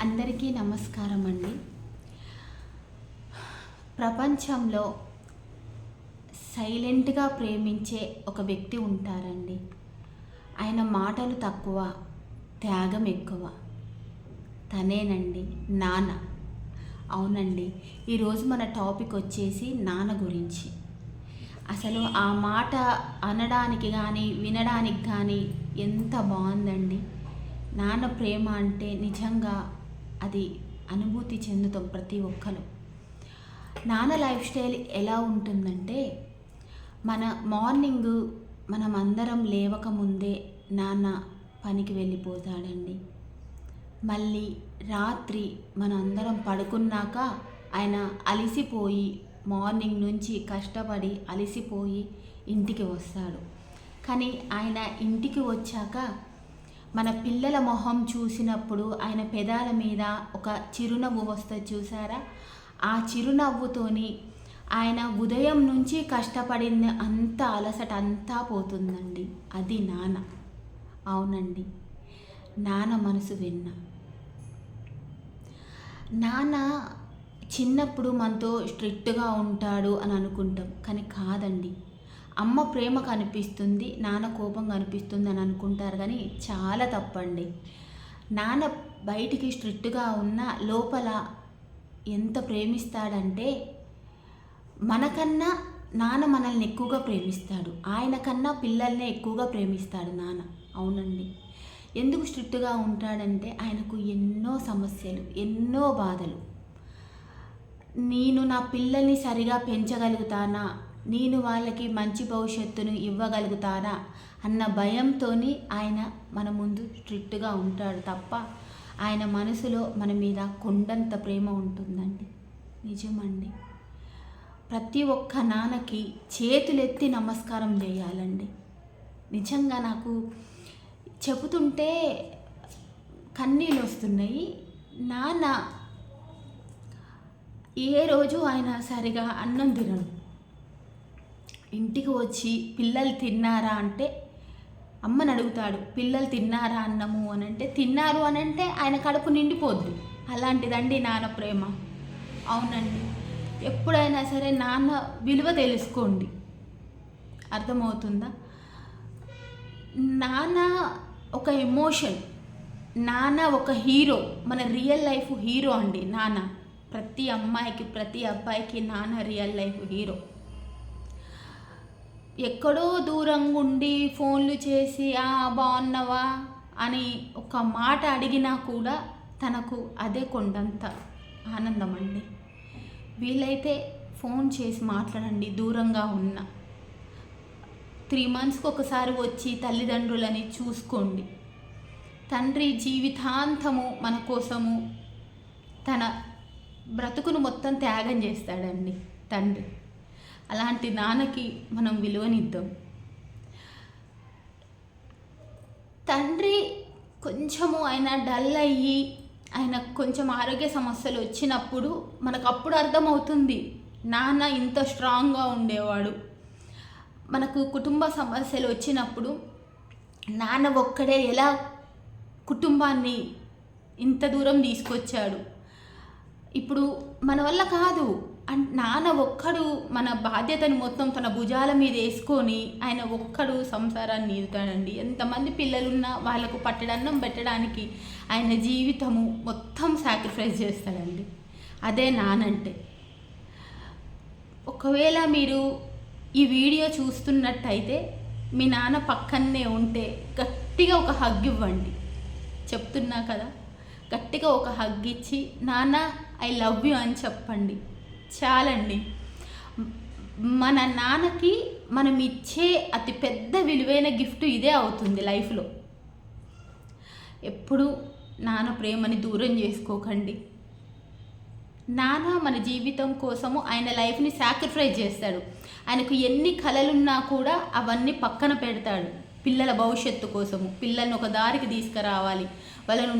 అందరికీ నమస్కారం అండి. ప్రపంచంలో సైలెంట్గా ప్రేమించే ఒక వ్యక్తి ఉంటారండి. ఆయన మాటలు తక్కువ, త్యాగం ఎక్కువ. తనేనండి నాన్న. అవునండి, ఈరోజు మన టాపిక్ వచ్చేసి నాన్న గురించి. అసలు ఆ మాట అనడానికి కానీ వినడానికి కానీ ఎంత బాగుందండి. నాన్న ప్రేమ అంటే నిజంగా అది అనుభూతి చెందుతాం ప్రతి ఒక్కరు. నాన్న లైఫ్ స్టైల్ ఎలా ఉంటుందంటే, మన మార్నింగ్ మనం అందరం లేవకముందే నాన్న పనికి వెళ్ళిపోతాడండి. మళ్ళీ రాత్రి మన అందరం పడుకున్నాక ఆయన అలిసిపోయి, మార్నింగ్ నుంచి కష్టపడి అలిసిపోయి ఇంటికి వస్తాడు. కానీ ఆయన ఇంటికి వచ్చాక మన పిల్లల మొహం చూసినప్పుడు ఆయన పెదాల మీద ఒక చిరునవ్వు వస్తుంది చూసారా? ఆ చిరునవ్వుతోని ఆయన ఉదయం నుంచి కష్టపడిన అంత అలసట అంతా పోతుందండి. అది నాన్న. అవునండి, నాన్న మనసు విన్న. నాన్న చిన్నప్పుడు మనతో స్ట్రిక్ట్గా ఉంటాడు అని అనుకుంటాం, కానీ కాదండి. అమ్మ ప్రేమ కనిపిస్తుంది, నాన్న కోపం కనిపిస్తుంది అని అనుకుంటారు, కానీ చాలా తప్పండి. నాన్న బయటికి స్ట్రిక్ట్గా ఉన్న లోపల ఎంత ప్రేమిస్తాడంటే, మనకన్నా నాన్న మనల్ని ఎక్కువగా ప్రేమిస్తాడు. ఆయన కన్నా పిల్లల్ని ఎక్కువగా ప్రేమిస్తాడు నాన్న. అవునండి. ఎందుకు స్ట్రిక్ట్గా ఉంటాడంటే, ఆయనకు ఎన్నో సమస్యలు, ఎన్నో బాధలు. నేను నా పిల్లల్ని సరిగా పెంచగలుగుతానా, నేను వాళ్ళకి మంచి భవిష్యత్తును ఇవ్వగలుగుతానా అన్న భయంతో ఆయన మన ముందు స్ట్రిక్ట్గా ఉంటాడు తప్ప, ఆయన మనసులో మన మీద కొండంత ప్రేమ ఉంటుందండి. నిజమండి. ప్రతి ఒక్క నాన్నకి చేతులెత్తి నమస్కారం చేయాలండి. నిజంగా నాకు చెబుతుంటే కన్నీళ్ళు వస్తున్నాయి. నాన్న ఏ రోజు ఆయన సరిగా అన్నం తినడు. ఇంటికి వచ్చి పిల్లలు తిన్నారా అంటే అమ్మని అడుగుతాడు, పిల్లలు తిన్నారా అన్నము అని అంటే తిన్నారు అని అంటే ఆయన కడుపు నిండిపోద్ది. అలాంటిదండి నాన్న ప్రేమ. అవునండి. ఎప్పుడైనా సరే నాన్న విలువ తెలుసుకోండి. అర్థమవుతుందా? నాన్న ఒక ఎమోషన్, నాన్న ఒక హీరో, మన రియల్ లైఫ్ హీరో అండి నాన్న. ప్రతి అమ్మాయికి ప్రతి అబ్బాయికి నాన్న రియల్ లైఫ్ హీరో. ఎక్కడో దూరంగా ఉండి ఫోన్లు చేసి బాగున్నావా అని ఒక మాట అడిగినా కూడా తనకు అదే కొండంత ఆనందం అండి. వీలైతే ఫోన్ చేసి మాట్లాడండి. దూరంగా ఉన్న 3 monthsకి ఒకసారి వచ్చి తల్లిదండ్రులని చూసుకోండి. తండ్రి జీవితాంతము మన కోసము తన బ్రతుకును మొత్తం త్యాగం చేస్తాడండి తండ్రి. అలాంటి నాన్నకి మనం విలువనిద్దాం. తండ్రి కొంచెము ఆయన డల్ అయ్యి, ఆయన కొంచెం ఆరోగ్య సమస్యలు వచ్చినప్పుడు మనకు అప్పుడు అర్థమవుతుంది నాన్న ఇంత స్ట్రాంగ్గా ఉండేవాడు. మనకు కుటుంబ సమస్యలు వచ్చినప్పుడు నాన్న ఒక్కడే ఎలా కుటుంబాన్ని ఇంత దూరం తీసుకొచ్చాడు. ఇప్పుడు మన వల్ల కాదు, నాన్న ఒక్కడు మన బాధ్యతను మొత్తం తన భుజాల మీద వేసుకొని ఆయన ఒక్కడు సంసారాన్ని ఈదుతాడండి. ఎంతమంది పిల్లలున్నా వాళ్ళకు పట్టడన్నం పెట్టడానికి ఆయన జీవితము మొత్తం సాక్రిఫైస్ చేస్తాడండి. అదే నానంటే. ఒకవేళ మీరు ఈ వీడియో చూస్తున్నట్టయితే మీ నాన్న పక్కనే ఉంటే గట్టిగా ఒక హగ్ ఇవ్వండి. చెప్తున్నా కదా, గట్టిగా ఒక హగ్ ఇచ్చి నాన్న ఐ లవ్ యూ అని చెప్పండి. చాలండి. మన నాన్నకి మనం ఇచ్చే అతి పెద్ద విలువైన గిఫ్ట్ ఇదే అవుతుంది లైఫ్లో. ఎప్పుడు నాన్న ప్రేమని దూరం చేసుకోకండి. నాన్న మన జీవితం కోసము ఆయన లైఫ్ని సాక్రిఫైస్ చేస్తాడు. ఆయనకు ఎన్ని కలలున్నా కూడా అవన్నీ పక్కన పెడతాడు పిల్లల భవిష్యత్తు కోసము. పిల్లల్ని ఒక దారికి తీసుకురావాలి, వాళ్ళని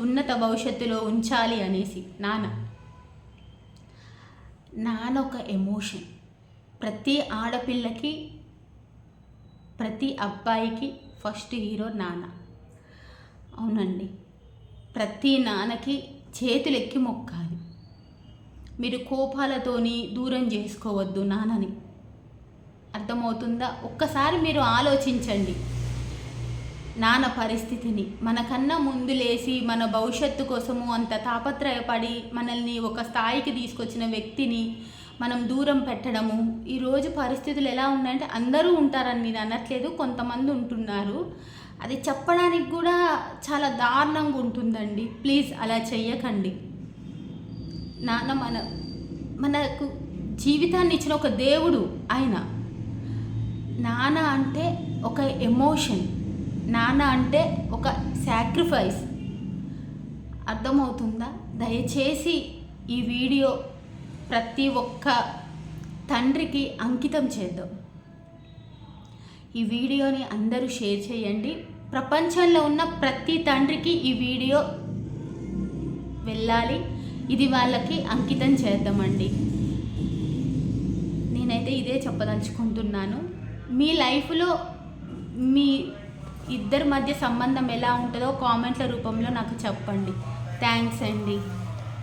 ఉన్నత భవిష్యత్తులో ఉంచాలి అనేసి నాన్న ఒక ఎమోషన్. ప్రతి ఆడపిల్లకి ప్రతి అబ్బాయికి ఫస్ట్ హీరో నాన్న. అవునండి. ప్రతి నాన్నకి చేతులెక్కి మొక్కాలి. మీరు కోపాలతోని దూరం చేసుకోవద్దు నాన్నని. అర్థమవుతుందా? ఒక్కసారి మీరు ఆలోచించండి నాన్న పరిస్థితిని. మనకన్నా ముందు లేసి మన భవిష్యత్తు కోసము అంత తాపత్రయపడి మనల్ని ఒక స్థాయికి తీసుకొచ్చిన వ్యక్తిని మనం దూరం పెట్టడము. ఈరోజు పరిస్థితులు ఎలా ఉన్నాయంటే, అందరూ ఉంటారని నేను అనట్లేదు, కొంతమంది ఉంటున్నారు. అది చెప్పడానికి కూడా చాలా దారుణంగా ఉంటుందండి. ప్లీజ్ అలా చెయ్యకండి. నాన్న మనకు జీవితాన్ని ఇచ్చిన ఒక దేవుడు ఆయన. నాన్న అంటే ఒక ఎమోషన్, నాన్న అంటే ఒక సాక్రిఫైస్. అర్థమవుతుందా? దయచేసి ఈ వీడియో ప్రతి ఒక్క తండ్రికి అంకితం చేద్దాం. ఈ వీడియోని అందరూ షేర్ చేయండి. ప్రపంచంలో ఉన్న ప్రతి తండ్రికి ఈ వీడియో వెళ్ళాలి. ఇది వాళ్ళకి అంకితం చేద్దామండి. నేనైతే ఇదే చెప్పదలుచుకుంటున్నాను. మీ లైఫ్లో మీ ఇద్దరి మధ్య సంబంధం ఎలా ఉంటుందో కామెంట్ల రూపంలో నాకు చెప్పండి. థ్యాంక్స్ అండి.